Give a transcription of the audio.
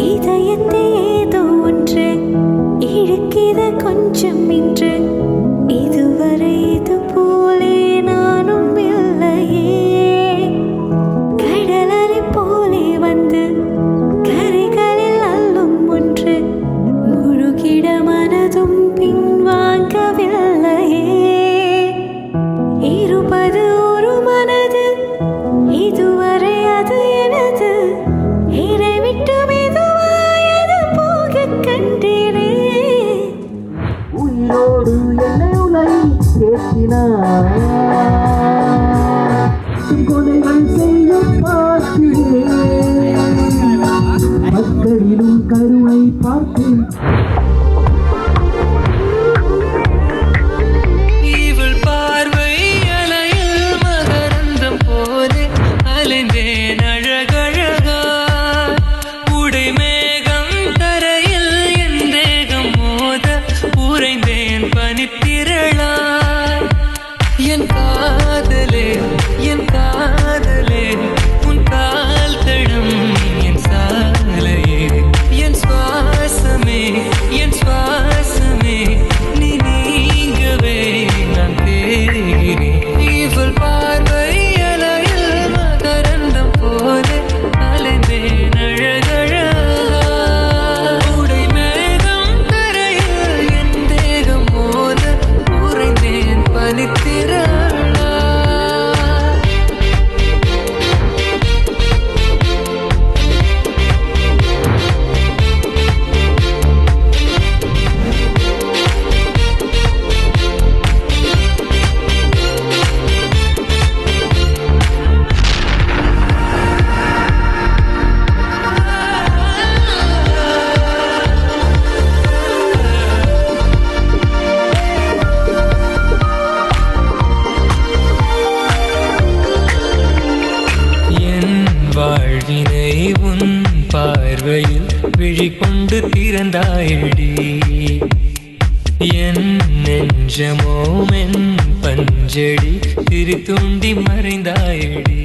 இதயத்தை ஏதோ ஒன்று இழுக்கிற கொஞ்சம் இன்று இதுவரை இது போலே நானும் இல்லையே கடலலை போலே வந்து கரைகளில் அள்ளும் ஒன்று முழுகிட மனதும் பின்வாங்கவில்லையே இருப்பது ஒரு மனது இதுவரை அது எனது இறை விட்டு மெதுவாயது போக கண்டேனே உயிரோடு என்னை உலை ஏற்றினார் கொலைகள் செய்ய பார்க்கிறேன் மக்களிலும் கருணை பார்த்தேன் வாழ்வினை உன் பார்வையில் விழிகொண்டு திறந்தாயடி என் நெஞ்சமோ என் பஞ்சடி திரு தூண்டி மறைந்தாயடி